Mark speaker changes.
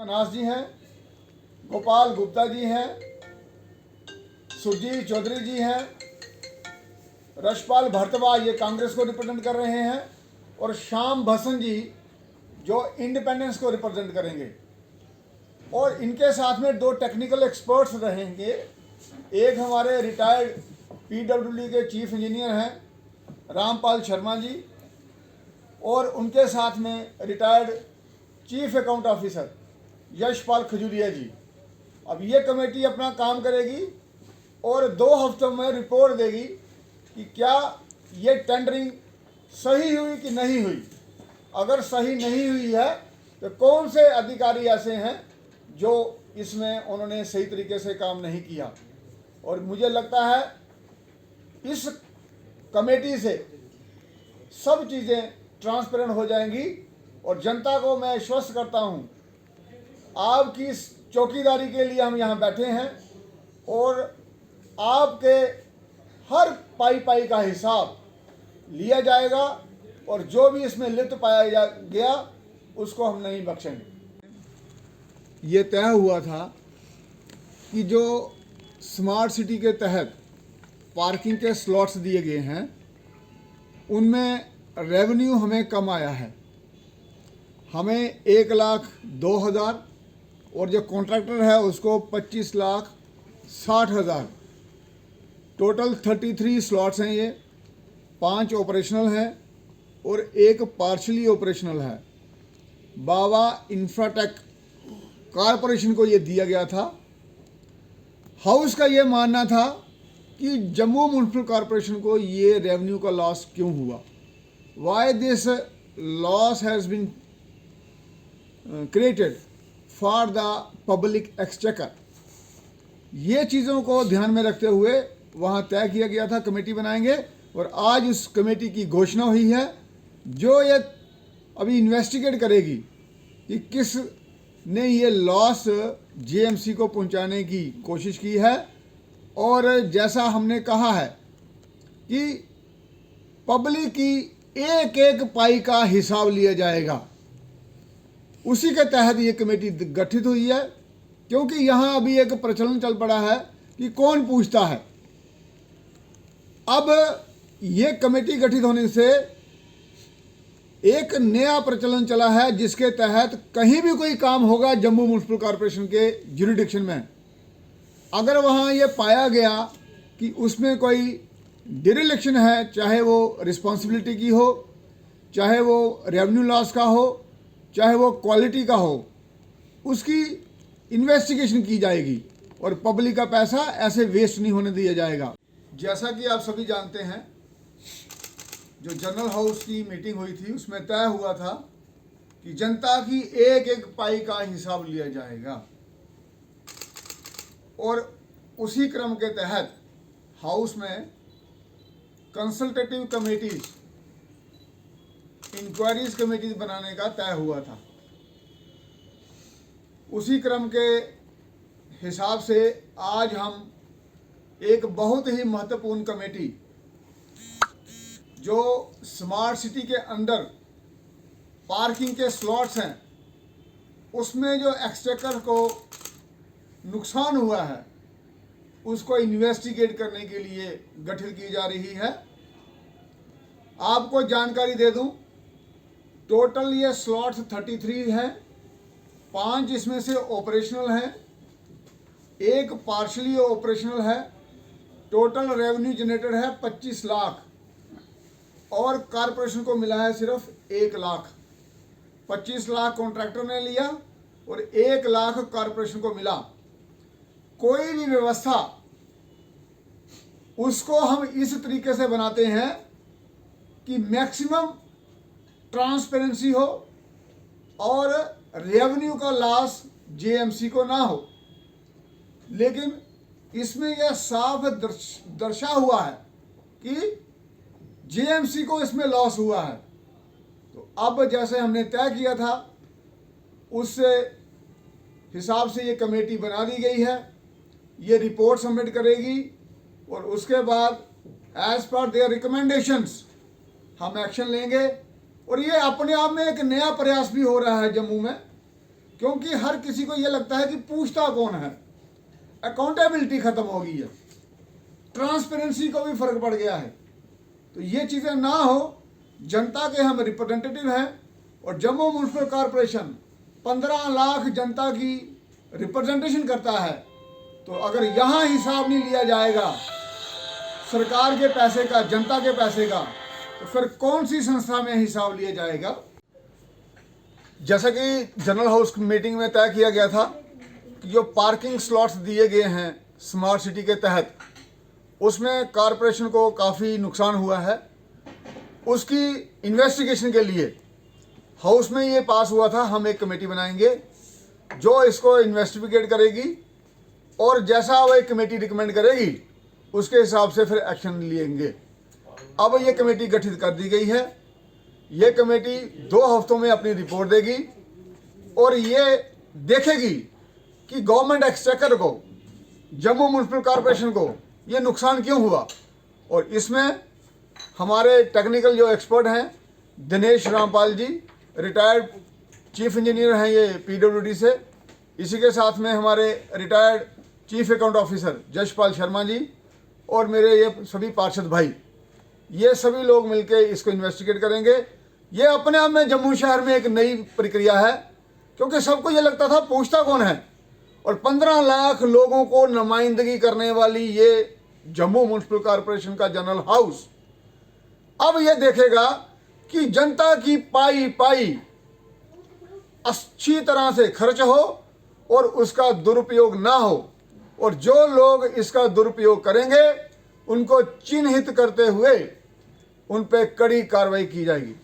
Speaker 1: मनास जी हैं, गोपाल गुप्ता जी हैं, सुरजीत चौधरी जी हैं, रशपाल भरतवा ये कांग्रेस को रिप्रेजेंट कर रहे हैं और श्याम भसन जी जो इंडिपेंडेंस को रिप्रेजेंट करेंगे। और इनके साथ में दो टेक्निकल एक्सपर्ट्स रहेंगे। एक हमारे रिटायर्ड पीडब्ल्यूडी के चीफ इंजीनियर हैं रामपाल शर्मा जी और उनके साथ में retired chief account officer Yashpal Khajuria ji. अब ये कमेटी अपना काम करेगी और 2 हफ्तों में रिपोर्ट देगी कि क्या ये टेंडरिंग सही हुई कि नहीं हुई। अगर सही नहीं हुई है तो कौन से अधिकारी ऐसे हैं जो इसमें उन्होंने सही तरीके से काम नहीं किया। और मुझे लगता है इस कमेटी से सब चीज़ें ट्रांसपेरेंट हो जाएंगी और जनता को मैं आश्वस्त करता हूं, आपकी इस चौकीदारी के लिए हम यहां बैठे हैं और आपके हर पाई का हिसाब लिया जाएगा और जो भी इसमें लिप्त पाया गया उसको हम नहीं बख्शेंगे। ये तय हुआ था कि जो स्मार्ट सिटी के तहत पार्किंग के स्लॉट्स दिए गए हैं उनमें रेवेन्यू हमें कम आया है। हमें 1,02,000 और जो कॉन्ट्रैक्टर है उसको 25,60,000। टोटल 33 स्लॉट्स हैं। ये 5 ऑपरेशनल हैं और 1 पार्शली ऑपरेशनल है। बाबा इंफ्राटेक कॉरपोरेशन को ये दिया गया था। हाउस का ये मानना था कि जम्मू म्युनिसिपल कॉरपोरेशन को ये रेवेन्यू का लॉस क्यों हुआ, why this loss has been created for the public exchequer. ये चीज़ों को ध्यान में रखते हुए वहाँ तय किया गया था कमेटी बनाएंगे और आज उस कमेटी की घोषणा हुई है जो ये अभी इन्वेस्टिगेट करेगी कि किस ने ये लॉस जेएमसी को पहुंचाने की कोशिश की है। और जैसा हमने कहा है कि पब्लिक की एक एक पाई का हिसाब लिया जाएगा, उसी के तहत ये कमेटी गठित हुई है। क्योंकि यहाँ अभी एक प्रचलन चल पड़ा है कि कौन पूछता है। अब ये कमेटी गठित होने से एक नया प्रचलन चला है जिसके तहत कहीं भी कोई काम होगा जम्मू म्युनिसिपल कॉरपोरेशन के ज्यूरिडिक्शन में, अगर वहाँ ये पाया गया कि उसमें कोई डिरेक्शन है, चाहे वो रिस्पॉन्सिबिलिटी की हो, चाहे वो रेवेन्यू लॉस का हो, चाहे वो क्वालिटी का हो, उसकी इन्वेस्टिगेशन की जाएगी और पब्लिक का पैसा ऐसे वेस्ट नहीं होने दिया जाएगा। जैसा कि आप सभी जानते हैं, जो जनरल हाउस की मीटिंग हुई थी उसमें तय हुआ था कि जनता की एक एक पाई का हिसाब लिया जाएगा और उसी क्रम के तहत हाउस में कंसल्टेटिव कमेटीज, इंक्वायरीज कमेटीज बनाने का तय हुआ था। उसी क्रम के हिसाब से आज हम एक बहुत ही महत्वपूर्ण कमेटी जो स्मार्ट सिटी के अंदर पार्किंग के स्लॉट्स हैं उसमें जो एक्सचेकर को नुकसान हुआ है उसको इन्वेस्टिगेट करने के लिए गठित की जा रही है। आपको जानकारी दे दूं, टोटल ये स्लॉट्स 33 हैं, 5 इसमें से ऑपरेशनल हैं, 1 पार्शली ऑपरेशनल है। टोटल रेवेन्यू जनरेटेड है 25 लाख और कॉरपोरेशन को मिला है सिर्फ 1 लाख। 25 लाख कॉन्ट्रैक्टर ने लिया और 1 लाख कॉरपोरेशन को मिला। कोई भी व्यवस्था उसको हम इस तरीके से बनाते हैं कि मैक्सिमम ट्रांसपेरेंसी हो और रेवेन्यू का लॉस जेएमसी को ना हो। लेकिन इसमें यह साफ दर्शा हुआ है कि जेएमसी को इसमें लॉस हुआ है। तो अब जैसे हमने तय किया था उस हिसाब से ये कमेटी बना दी गई है। ये रिपोर्ट सबमिट करेगी और उसके बाद एज पर देयर रिकमेंडेशंस हम एक्शन लेंगे। और ये अपने आप में एक नया प्रयास भी हो रहा है जम्मू में क्योंकि हर किसी को ये लगता है कि पूछता कौन है, अकाउंटेबिलिटी खत्म हो गई है, ट्रांसपेरेंसी को भी फर्क पड़ गया है। तो ये चीज़ें ना हो, जनता के हम रिप्रेजेंटेटिव हैं और जम्मू म्युनिसिपल कॉरपोरेशन 15 लाख जनता की रिप्रेजेंटेशन करता है। तो अगर यहाँ हिसाब नहीं लिया जाएगा सरकार के पैसे का, जनता के पैसे का, तो फिर कौन सी संस्था में हिसाब लिया जाएगा। जैसा कि जनरल हाउस मीटिंग में तय किया गया था कि जो पार्किंग स्लॉट्स दिए गए हैं स्मार्ट सिटी के तहत, उसमें कॉरपोरेशन को काफ़ी नुकसान हुआ है। उसकी इन्वेस्टिगेशन के लिए हाउस में ये पास हुआ था, हम एक कमेटी बनाएंगे जो इसको इन्वेस्टिगेट करेगी और जैसा वो एक कमेटी रिकमेंड करेगी उसके हिसाब से फिर एक्शन लेंगे। अब ये कमेटी गठित कर दी गई है। ये कमेटी 2 हफ्तों में अपनी रिपोर्ट देगी और ये देखेगी कि गवर्नमेंट एक्सचेकर को, जम्मू म्युनिसिपल कॉरपोरेशन को ये नुकसान क्यों हुआ। और इसमें हमारे टेक्निकल जो एक्सपर्ट हैं, Dinesh Rampal ji retired chief engineer हैं ये PWD से, इसी के साथ में हमारे retired chief account officer Jashpal Sharma ji और मेरे ये सभी पार्षद भाई, ये सभी लोग मिलके इसको इन्वेस्टिगेट करेंगे। ये अपने आप में जम्मू शहर में एक नई प्रक्रिया है, क्योंकि सबको ये लगता था पूछता कौन है, और 15 लाख लोगों को नुमाइंदगी करने वाली ये जम्मू म्युनिसिपल कॉरपोरेशन का जनरल हाउस अब ये देखेगा कि जनता की पाई पाई अच्छी तरह से खर्च हो और उसका दुरुपयोग ना हो, और जो लोग इसका दुरुपयोग करेंगे उनको चिन्हित करते हुए उन पे कड़ी कार्रवाई की जाएगी।